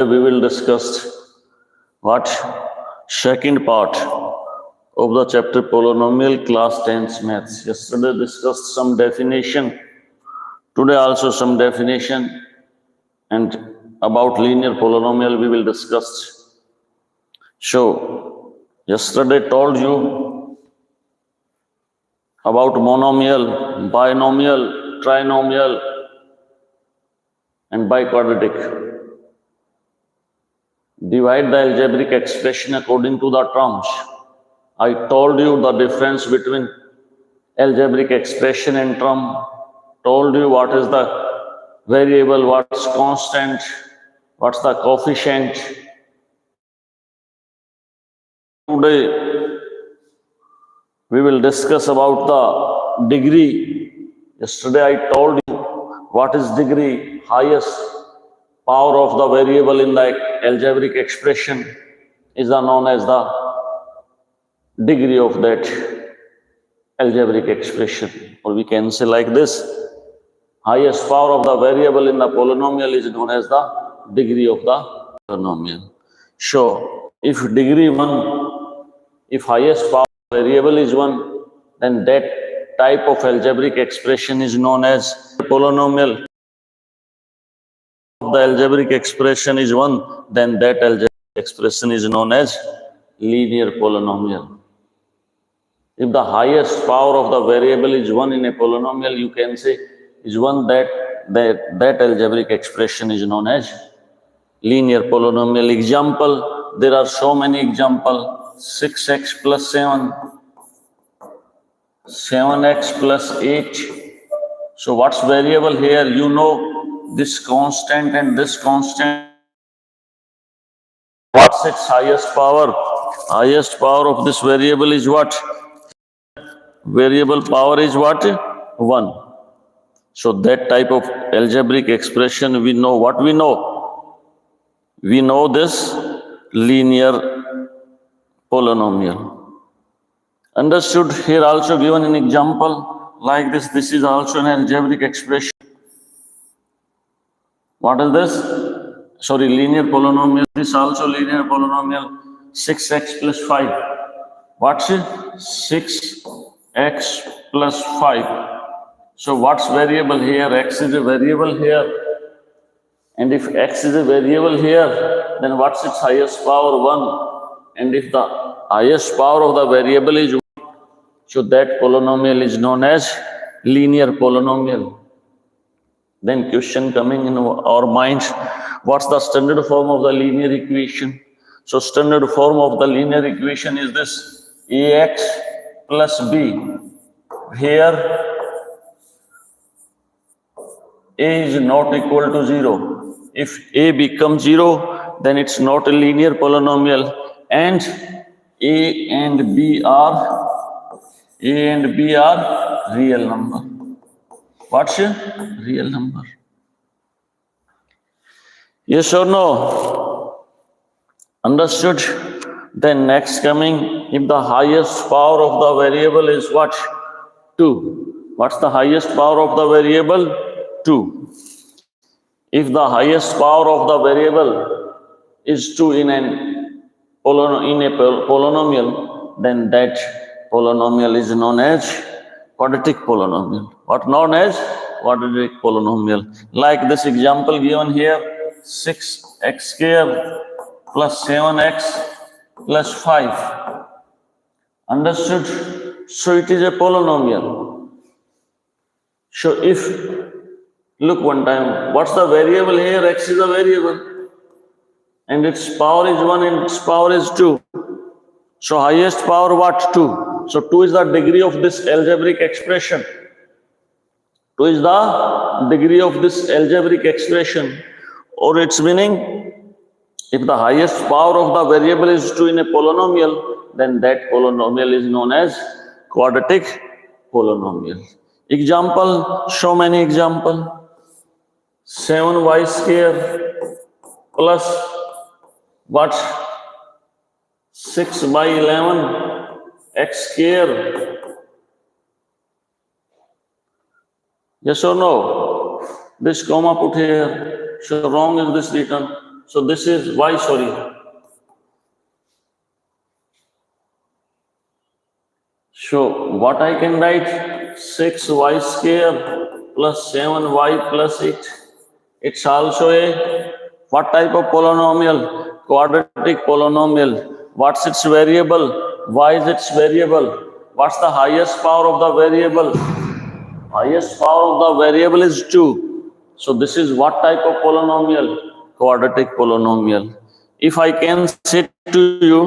We will discuss what second part of the chapter Polynomial class 10th maths. Yesterday discussed some definition. Today also some definition, and about linear polynomial we will discuss. So yesterday told you about monomial, binomial, trinomial, and biquadratic. Divide the algebraic expression according to the terms. I told you the difference between algebraic expression and term. Told you what is the variable, what's constant, what's the coefficient. Today we will discuss about the degree. Yesterday I told you what is degree, highest power of the variable in the algebraic expression is known as the degree of that algebraic expression. Or we can say like this, highest power of the variable in the polynomial is known as the degree of the polynomial. So if degree 1, if highest power variable is 1, then that type of algebraic expression is known as polynomial. If the algebraic expression is 1, then that algebraic expression is known as linear polynomial. If the highest power of the variable is 1 in a polynomial, you can say is 1, that algebraic expression is known as linear polynomial. Example, there are so many examples. 6x plus 7, 7x plus 8. So what's variable here? You know this constant and this constant. What's its highest power? Highest power of this variable is what? Variable power is what? 1. So that type of algebraic expression, we know what we know. We know this linear polynomial. Understood? Here also given an example like this. This is also an algebraic expression. What is this? Sorry, linear polynomial. This also linear polynomial. 6x plus 5. What's it? 6x plus 5. So what's variable here? X is a variable here. And if x is a variable here, then what's its highest power? 1. And if the highest power of the variable is 1, so that polynomial is known as linear polynomial. Then question coming in our minds, what's the standard form of the linear equation? So standard form of the linear equation is this, ax plus b. Here a is not equal to 0. If a becomes 0, then it's not a linear polynomial. And a and b are real number. What's a real number? Yes or no? Understood? Then next coming, if the highest power of the variable is what? 2. What's the highest power of the variable? 2. If the highest power of the variable is 2 in a polynomial, then that polynomial is known as quadratic polynomial. What known as? Quadratic polynomial. Like this example given here, 6x square plus 7x plus 5. Understood? So it is a polynomial. So if, look one time, what's the variable here? X is a variable. And its power is 1 and its power is 2. So highest power what? 2. So 2 is the degree of this algebraic expression. 2 is the degree of this algebraic expression. Or its meaning, if the highest power of the variable is 2 in a polynomial, then that polynomial is known as quadratic polynomial. Example, so many example. 7y square plus what? 6 by 11 x square. Yes or no? This comma put here. So wrong is this written. So this is y, sorry. So what I can write? 6y square plus 7y plus 8. It's also a what type of polynomial? Quadratic polynomial. What's its variable? Y is its variable. What's the highest power of the variable? Highest power of the variable is 2. So this is what type of polynomial? Quadratic polynomial. If I can say to you,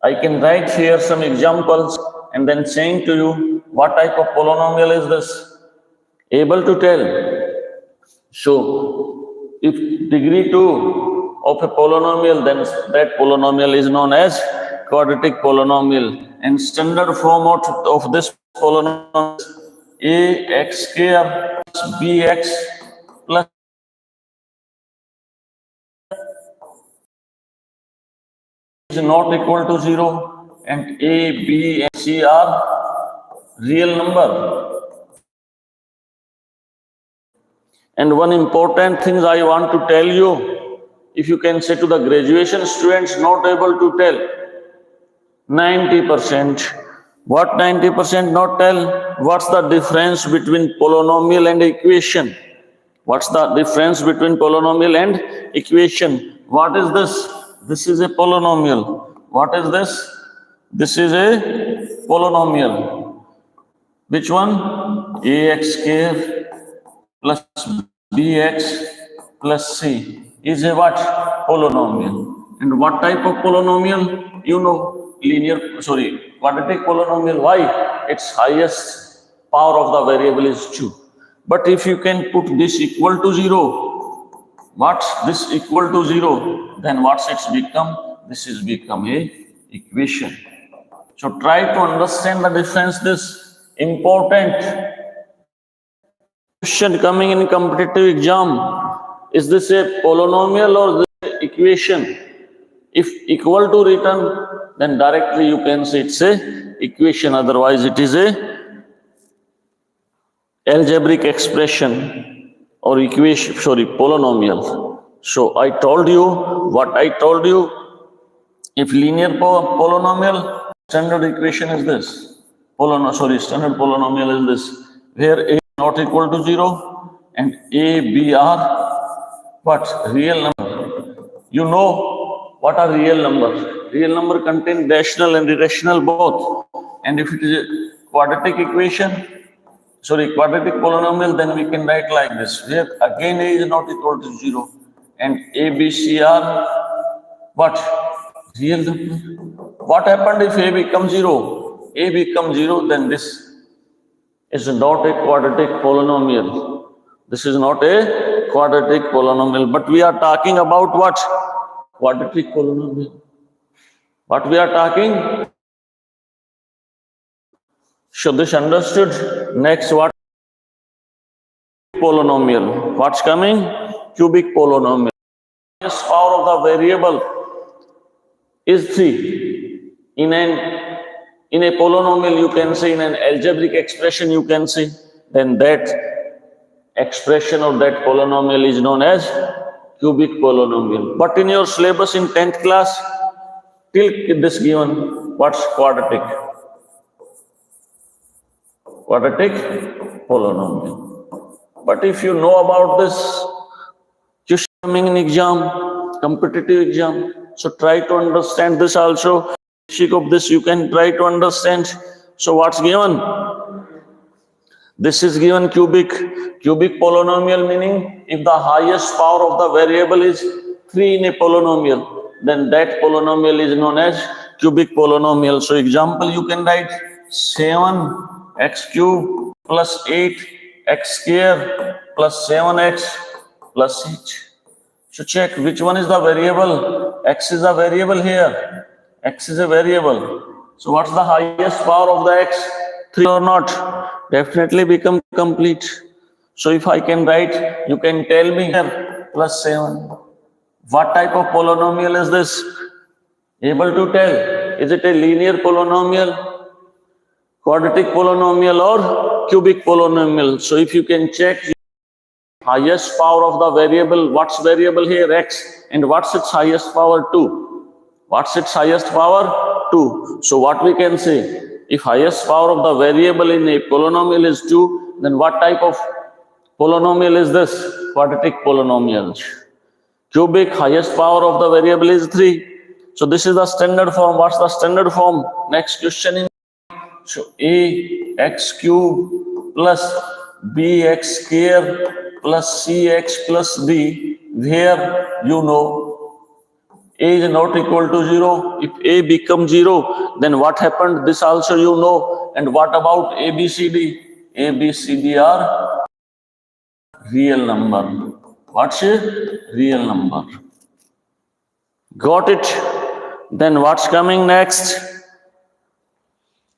I can write here some examples and then saying to you what type of polynomial is this? Able to tell. So if degree 2 of a polynomial, then that polynomial is known as quadratic polynomial. And standard form of this polynomial is ax square plus bx plus is not equal to 0, and a, b, and c are real number. And one important thing I want to tell you, if you can say to the graduation students not able to tell, 90%. What 90% not tell? What's the difference between polynomial and equation? What's the difference between polynomial and equation? What is this? This is a polynomial. What is this? This is a polynomial. Which one? Ax square plus bx plus c is a what? Polynomial. And what type of polynomial? You know, quadratic polynomial. Why? Its highest power of the variable is 2. But if you can put this equal to 0, what's this equal to 0? Then what's it's become? This is become a equation. So try to understand the difference. This important question coming in competitive exam. Is this a polynomial or this equation? If equal to written, then directly you can say it's a equation. Otherwise, it is a algebraic expression or equation, polynomial. So I told you what I told you. If linear polynomial, standard equation is this. Standard polynomial is this, where a is not equal to 0 and a, b are what? Real number. You know what are real numbers? Real number contain rational and irrational both. And if it is a quadratic polynomial, then we can write like this, where again a is not equal to 0 and a, b, c are what? Real number. What happened if a becomes 0? A becomes 0, then this is not a quadratic polynomial. This is not a quadratic polynomial. But we are talking about what? Quadratic polynomial. What we are talking? So this understood. Next, what? Polynomial. What's coming? Cubic polynomial. The power of the variable is 3. In a polynomial, you can say, in an algebraic expression, you can say, then that expression or that polynomial is known as cubic polynomial. But in your syllabus in 10th class, till this given, what's quadratic? Quadratic polynomial. But if you know about this, just coming in exam, competitive exam, so try to understand this also. Of this you can try to understand. So what's given? This is given cubic polynomial, meaning if the highest power of the variable is 3 in a polynomial, then that polynomial is known as cubic polynomial. So example, you can write 7x cube plus 8x square plus 7x plus 8. So check which one is the variable. X is a variable here. X is a variable. So what's the highest power of the x? 3 or not? Definitely become complete. So if I can write, you can tell me here plus 7. What type of polynomial is this? Able to tell? Is it a linear polynomial, quadratic polynomial, or cubic polynomial? So if you can check, highest power of the variable, what's variable here? X. And what's its highest power? 2. What's its highest power? 2. So what we can say? If highest power of the variable in a polynomial is 2, then what type of polynomial is this? Quadratic polynomial. Cubic, highest power of the variable is 3. So this is the standard form. What's the standard form? Next question. So ax cube plus bx square plus cx plus b, where you know a is not equal to 0. If a becomes 0, then what happened? This also you know. And what about a, b, c, d? A, b, c, d are real number. What's a real number? Got it? Then what's coming next?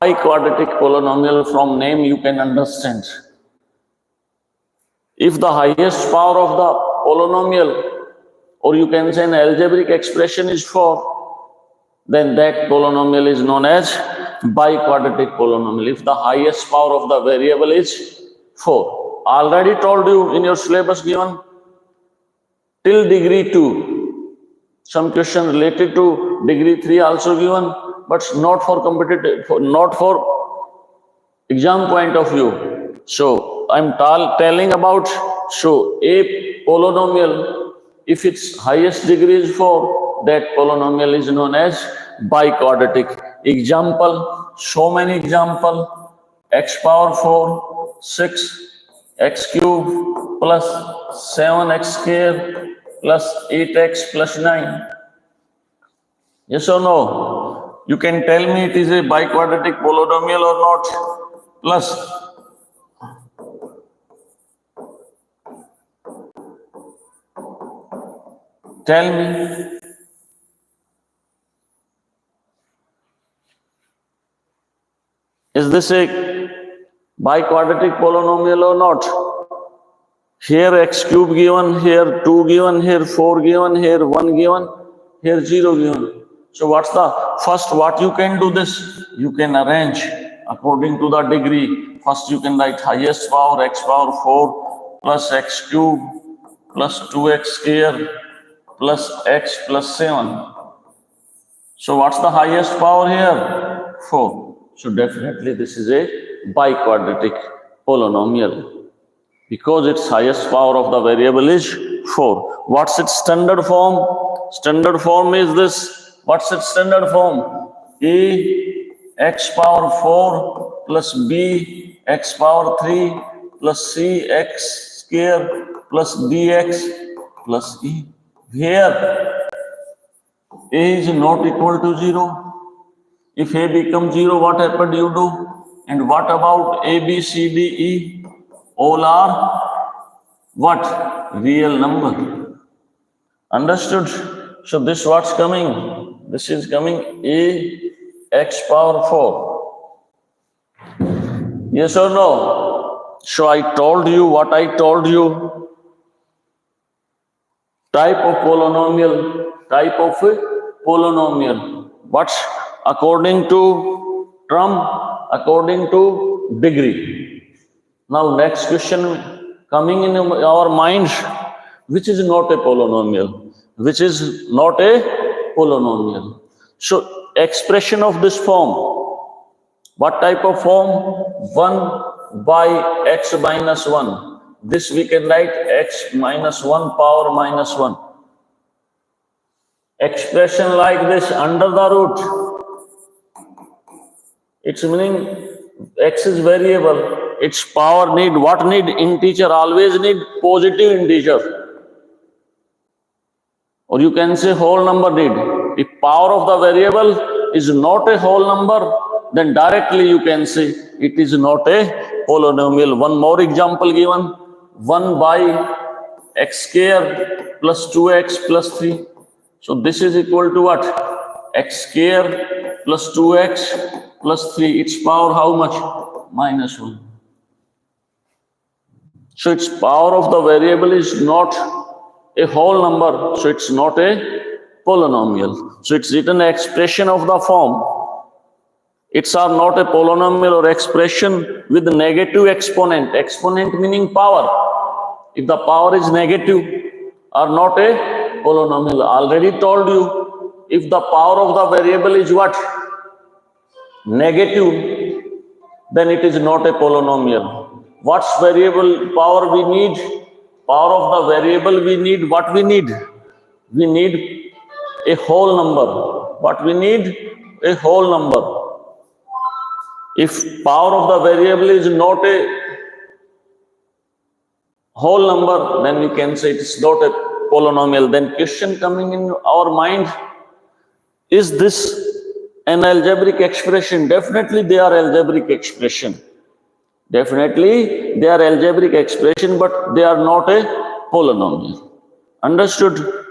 Quadratic polynomial, from name you can understand. If the highest power of the polynomial, or you can say an algebraic expression, is 4, then that polynomial is known as biquadratic polynomial. If the highest power of the variable is 4. Already told you in your syllabus given till degree 2. Some question related to degree 3 also given, but not for competitive, not for exam point of view. So I'm telling about, so a polynomial, if its highest degree is 4, that polynomial is known as biquadratic. Example, so many example: x power 4, 6, x cube plus 7x square plus 8x plus 9. Yes or no? You can tell me it is a biquadratic polynomial or not. Plus, tell me. Is this a biquadratic polynomial or not? Here x cube given, here 2 given, here 4 given, here 1 given, here 0 given. So what's the first, what you can do this? You can arrange according to the degree. First you can write highest power x power 4 plus x cube plus 2x square plus x plus 7. So what's the highest power here? 4. So definitely this is a biquadratic polynomial, because its highest power of the variable is 4. What's its standard form? Standard form is this. What's its standard form? A x power 4 plus b x power 3 plus c x square plus bx plus e, where a is not equal to 0. If a becomes 0, what happened? You do. And what about a, b, c, d, e? All are what? Real number. Understood? So this what's coming? This is coming a x power 4. Yes or no? So I told you what I told you. Type of polynomial. Type of polynomial. What's according to term? According to degree. Now next question coming in our minds, which is not a polynomial, which is not a polynomial. So expression of this form, what type of form? 1 by x minus 1. This we can write x minus 1 power minus 1. Expression like this under the root. It's meaning x is variable. Its power need what? Need integer. Always need positive integer. Or you can say whole number need. If power of the variable is not a whole number, then directly you can say it is not a polynomial. One more example given. 1 by x square plus 2x plus 3. So this is equal to what? X square plus 2x plus 3. Its power how much? Minus 1. So its power of the variable is not a whole number. So it's not a polynomial. So it's written expression of the form. It's are not a polynomial or expression with negative exponent. Exponent meaning power. if the power is negative, are not a polynomial. Already told you, if the power of the variable is what? Negative, then it is not a polynomial. What's variable power we need? Power of the variable we need, what we need? We need a whole number. What we need? A whole number. If power of the variable is not a whole number, then we can say it's not a polynomial. Then question coming in our mind, is this an algebraic expression? Definitely they are algebraic expression. Definitely they are algebraic expression, but they are not a polynomial. Understood?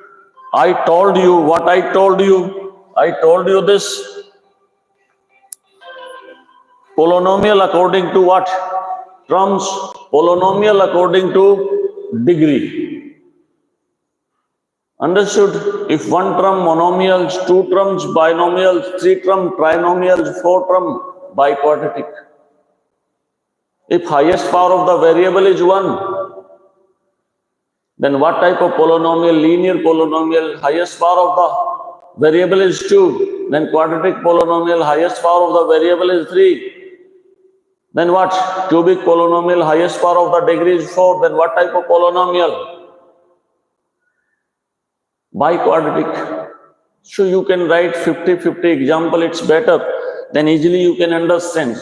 I told you what I told you. I told you this. Polynomial according to what? Terms. Polynomial according to degree. Understood? If one term monomials, two terms binomials, three term trinomials, four term biquadratic. If highest power of the variable is 1, then what type of polynomial? Linear polynomial. Highest power of the variable is 2. Then quadratic polynomial. Highest power of the variable is 3. Then what? Cubic polynomial. Highest power of the degree is 4. Then what type of polynomial? Biquadratic. So you can write 50-50 example. It's better. Then easily you can understand.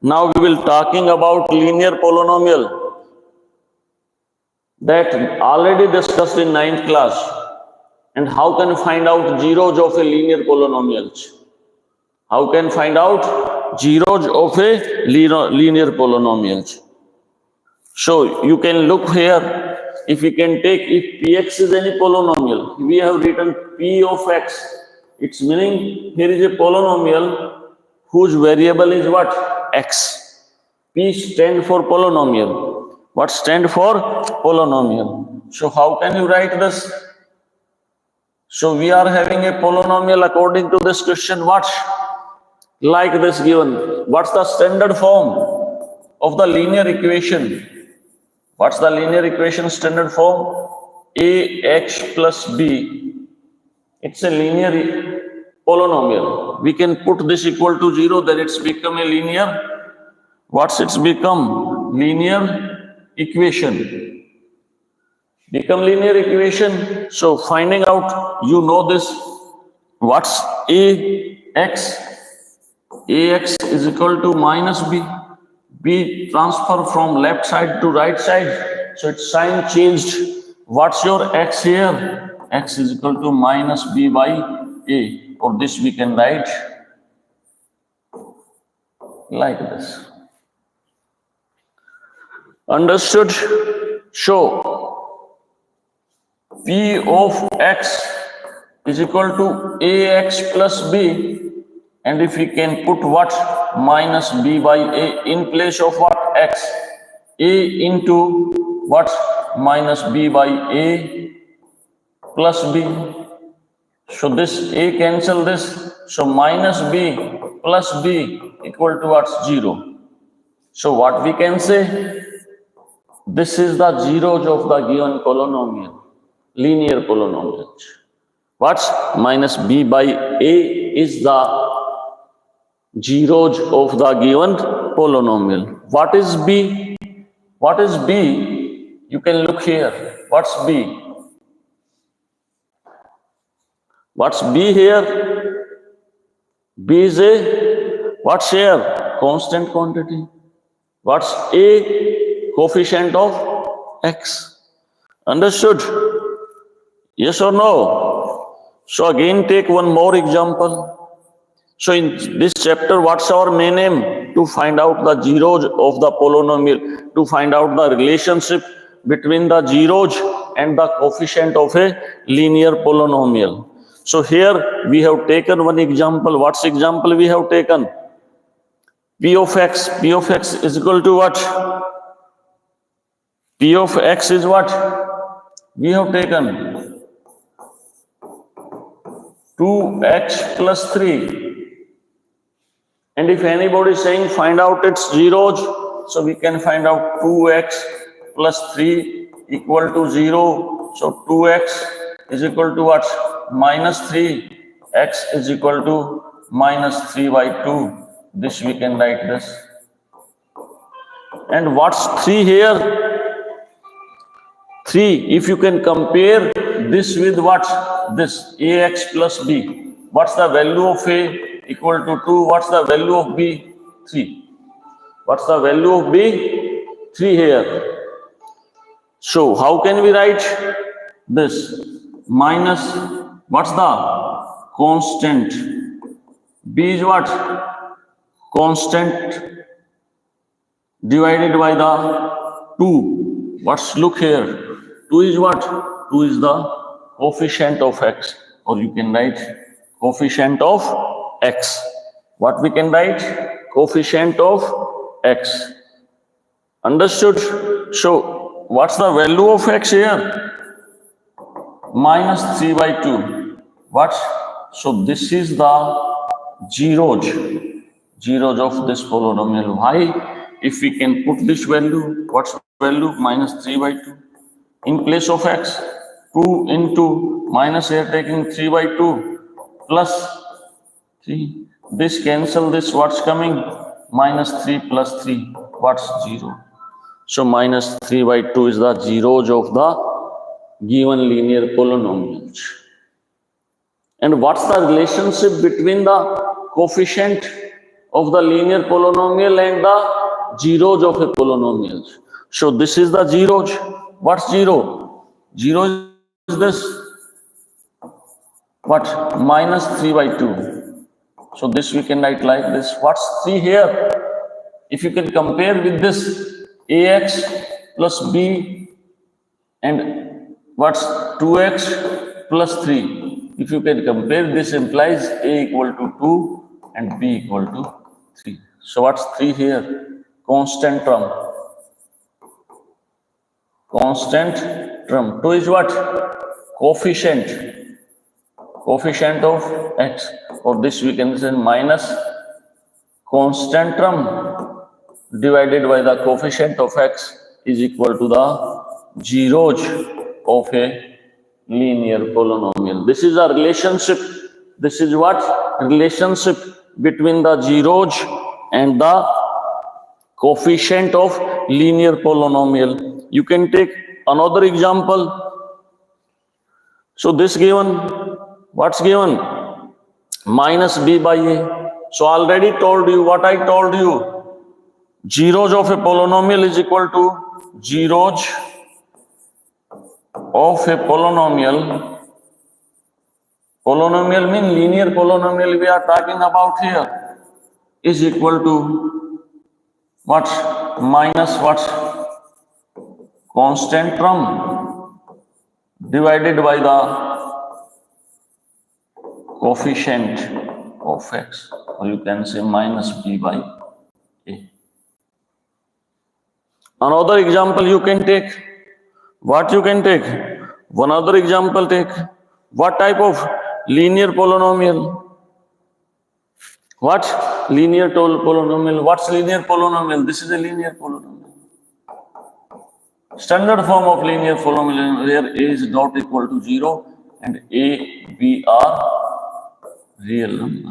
Now we will talking about linear polynomial that already discussed in 9th class. And how can find out zeros of a linear polynomial? How can find out zeros of a linear polynomial? So you can look here. If we can take, if px is any polynomial, we have written p of x. Its meaning here is a polynomial whose variable is what? X. P stand for polynomial. What stand for? Polynomial. So how can you write this? So we are having a polynomial according to this question. What? Like this given. What's the standard form of the linear equation? What's the linear equation standard form? Ax plus b. It's a linear polynomial. We can put this equal to 0, then it's become a linear. What's it's become? Linear equation. Become linear equation. So finding out, you know this. What's Ax? Ax is equal to minus b. B transfer from left side to right side. So its sign changed. What's your x here? X is equal to minus b by a. Or this we can write like this. Understood? So p of x is equal to ax plus b, and if we can put what? Minus b by a in place of what? X. A into what? Minus b by a plus b. So this a cancel this. So minus b plus b equal to what? 0. So what we can say? This is the zeros of the given polynomial, linear polynomial. What's minus b by a is the zeros of the given polynomial. What is b? What is b? You can look here. What's b? What's b here? B is a, what's here? Constant quantity. What's a? Coefficient of x. Understood? Yes or no? So again take one more example. So in this chapter, what's our main aim? To find out the zeros of the polynomial, to find out the relationship between the zeros and the coefficient of a linear polynomial. So here we have taken one example. What's example we have taken? P of x. P of x is equal to what? P of x is what? We have taken 2x plus 3. And if anybody is saying find out its zeros, so we can find out 2x plus 3 equal to 0. So 2x is equal to what? Minus 3. X is equal to minus 3 by 2. This we can write this. And what's 3 here? 3. If you can compare this with what? This ax plus b. What's the value of a? Equal to 2. What's the value of b? 3. What's the value of b? 3 here. So how can we write this? Minus, what's the constant? B is what? Constant divided by the 2. What's, look here. 2 is what? 2 is the coefficient of x. Or you can write coefficient of x. What we can write? Coefficient of x. Understood? So, what's the value of x here? Minus 3 by 2. What? So, this is the zeros of this polynomial. Why? If we can put this value, what's value? Minus 3 by 2. In place of x, 2 into minus here taking 3 by 2 plus 3. This cancel this, what's coming? Minus 3 plus 3. What's 0? So minus 3 by 2 is the zeros of the given linear polynomials. And what's the relationship between the coefficient of the linear polynomial and the zeros of a polynomial? So this is the zeros. What's 0? 0 is this. What? Minus 3 by 2. So this we can write like this. What's 3 here? If you can compare with this ax plus b and what's 2x plus 3. If you can compare, this implies a equal to 2 and b equal to 3. So what's 3 here? Constant term. Constant term. 2 is what? Coefficient. Coefficient of x. Or this we can say minus constant term divided by the coefficient of x is equal to the zeros of a linear polynomial. This is a relationship. This is what? Relationship between the zeros and the coefficient of linear polynomial. You can take another example. So this given, what's given? Minus b by a. So already told you what I told you. Zeros of a polynomial is equal to zeros of a polynomial. Polynomial means linear polynomial we are talking about here is equal to what? Minus what? Constant term divided by the coefficient of x, or you can say minus b by a. Another example you can take. What you can take? One other example take. What type of linear polynomial? What? Linear polynomial. What's linear polynomial? This is a linear polynomial. Standard form of linear polynomial where a is not equal to 0 and a, b are real number.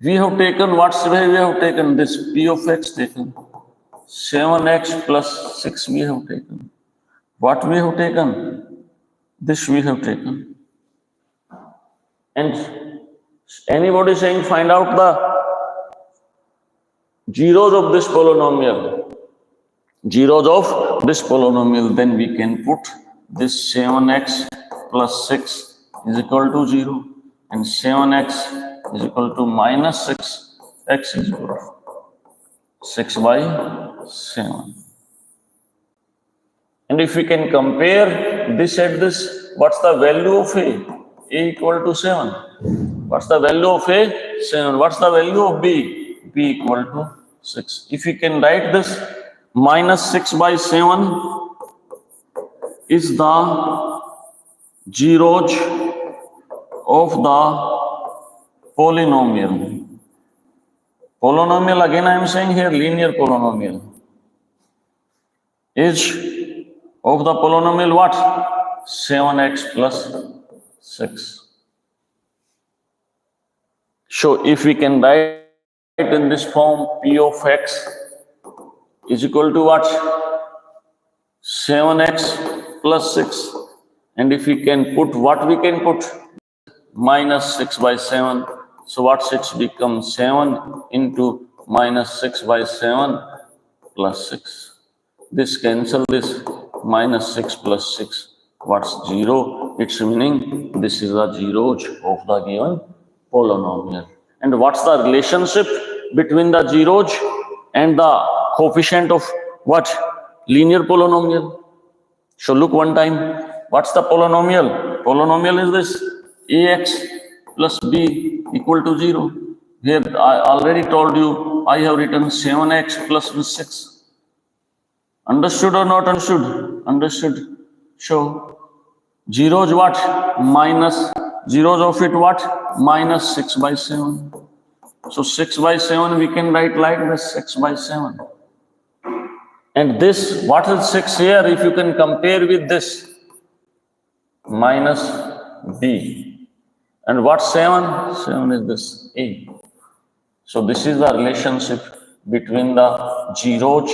We have taken, what's where we have taken this p of x taken. 7x plus 6 we have taken. What we have taken? This we have taken. And anybody saying find out the zeros of this polynomial. Zeros of this polynomial, then we can put this 7x plus 6 is equal to 0 and 7x is equal to minus 6, x is equal to 6 by 7. And if we can compare this at this, what's the value of a? A equal to 7. What's the value of a? 7. What's the value of b? B equal to 6. If we can write this, minus 6 by 7 is the zeros of the polynomial. Polynomial, again I am saying here linear polynomial is of the polynomial what? 7x plus 6. So if we can write in this form, p of x is equal to what? 7x plus 6. And if we can put what we can put? Minus 6 by 7. So what 6 becomes? 7 into minus 6 by 7 plus 6. This cancel this, minus 6 plus 6. What's 0? It's meaning this is the zeroth of the given polynomial. And what's the relationship between the zeroth and the coefficient of what? Linear polynomial. So look one time. What's the polynomial? Polynomial is this: ax plus b equal to 0. Here I already told you, I have written 7x plus 6. Understood or not understood? Understood. So zeros what? Minus zeros of it what? Minus 6 by 7. So 6 by 7 we can write like this, 6 by 7. And this, what is 6 here? If you can compare with this, minus b. And what 7? 7 is this, a. So this is the relationship between the zeroth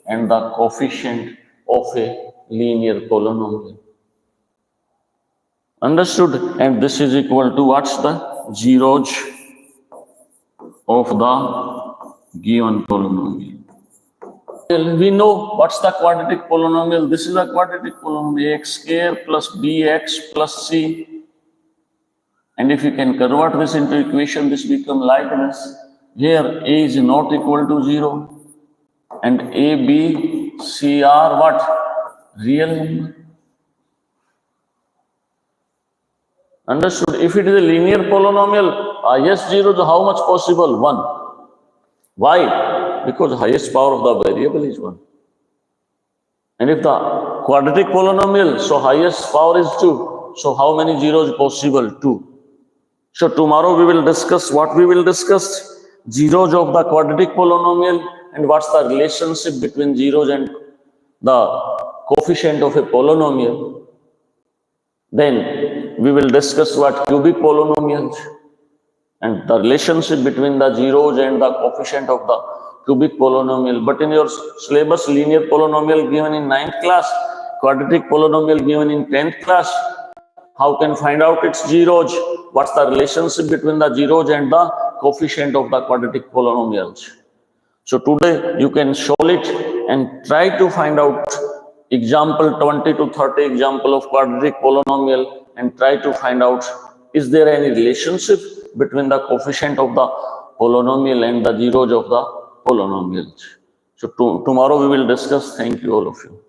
and the coefficient of a linear polynomial. Understood? And this is equal to what's the zeroth of the given polynomial. We know what's the quadratic polynomial. This is a quadratic polynomial, ax square plus bx plus c. And if you can convert this into equation, this becomes like this. Here a is not equal to 0. And a, b, c are what? Real number. Understood? If it is a linear polynomial, highest zero, how much possible? 1. Why? Because the highest power of the variable is 1. And if the quadratic polynomial, so highest power is 2. So how many zeros possible? 2. So tomorrow we will discuss what we will discuss. Zeros of the quadratic polynomial and what's the relationship between zeros and the coefficient of a polynomial. Then we will discuss what cubic polynomials and the relationship between the zeros and the coefficient of the cubic polynomial. But in your syllabus, linear polynomial given in 9th class, quadratic polynomial given in 10th class, how can find out its zeros? What's the relationship between the zeros and the coefficient of the quadratic polynomials? So today you can solve it and try to find out example 20 to 30 example of quadratic polynomial and try to find out is there any relationship between the coefficient of the polynomial and the zeros of the polynomials. So tomorrow we will discuss. Thank you all of you.